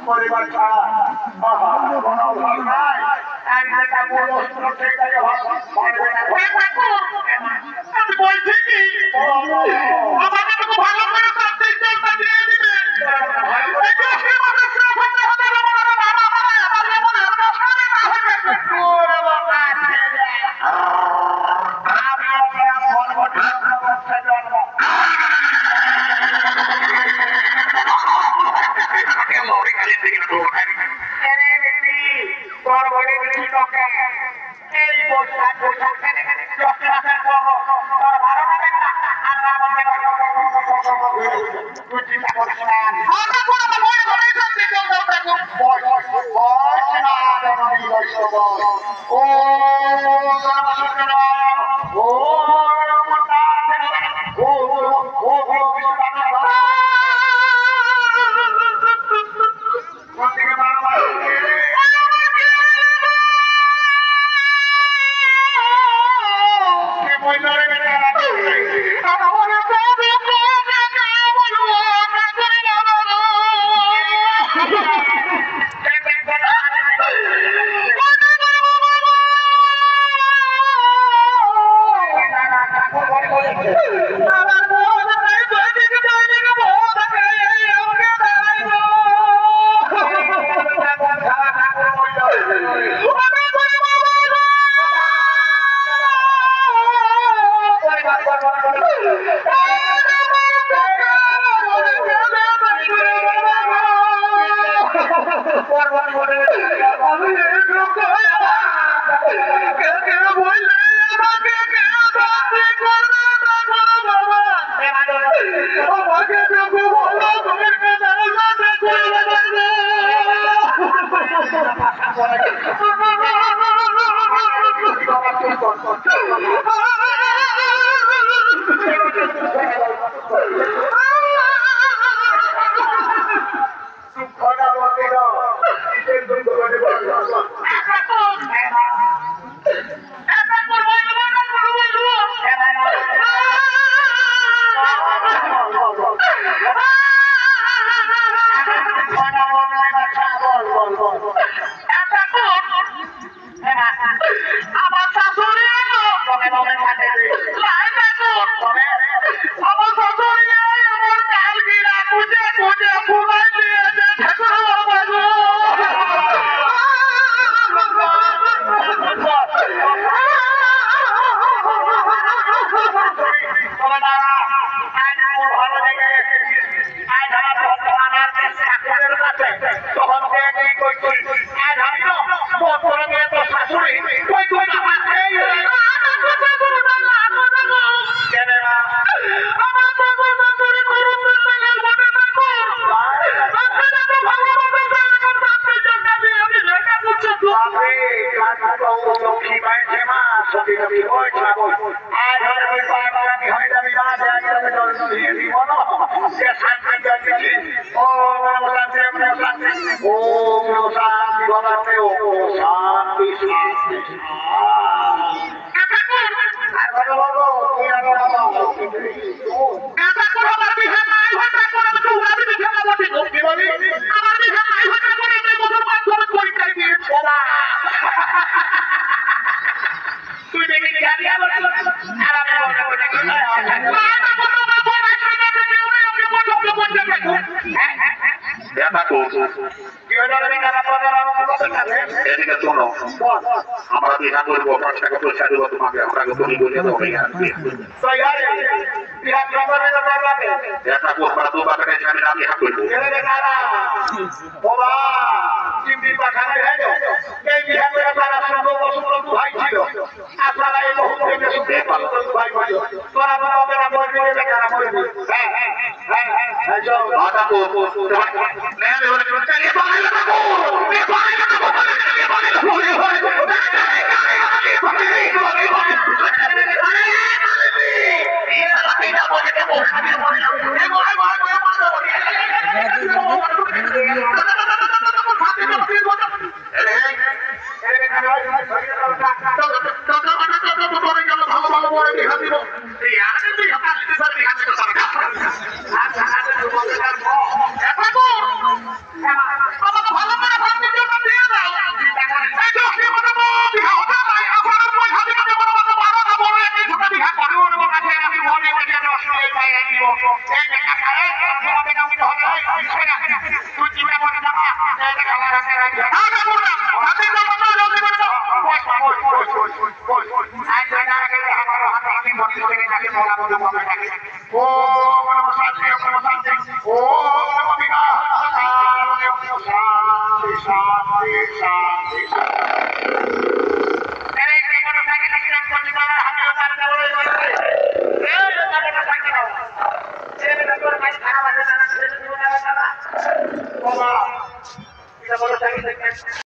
পরিবার ছাড়া কোনো ভাব নাই এক জায়গা মূল অস্ত্র থেকে আমি বলছি কি আমাকে তো ভালো করে প্রত্যেক জনটা দিয়ে দিবে আমরা বিনা করব টাকা পয়সা দেবো তোমাকে আমরা তুমি বলে দেবো এটা করবা তো বাপের সামনে আমি হাত করবো ভাই ছিল আপনারা এই মুহূর্তে ভাই ভাই তোরা আমাকে ভালো করে শান্তির জন্য দিয়ে দাও এই তো কি মানে বিহা হতে নাই আপনার পয়সা দিতে দেব আমাকে ভালো না বলে এই ছোট বিহা করে ওর কাছে আমি বলে দেখে নষ্ট হয়ে যায় এই দিব এই দেখা খায় তোমাকে নাও তো হবে তুই চিন্তা করে না এই দেখা রাখতে রাখতে আগে বলনা হাতে জমা দাও জলদি করে দাও আজ জানা গেলে আমার হাতে হাতে ভর্তি করে যাকে মোলা মোলা বলে ডাকে ও নমঃ শান্তি ও নমঃ বিনাশ শান্তি শান্তি শান্তি এই যে কোনো থাকে না করতে পারে হাতে তার বলে এই যে কোনো থাকে না ছেলে তোর মাছ খারাপ আছে না ছেলে তোর না বাবা বাবা এটা বড় থাকে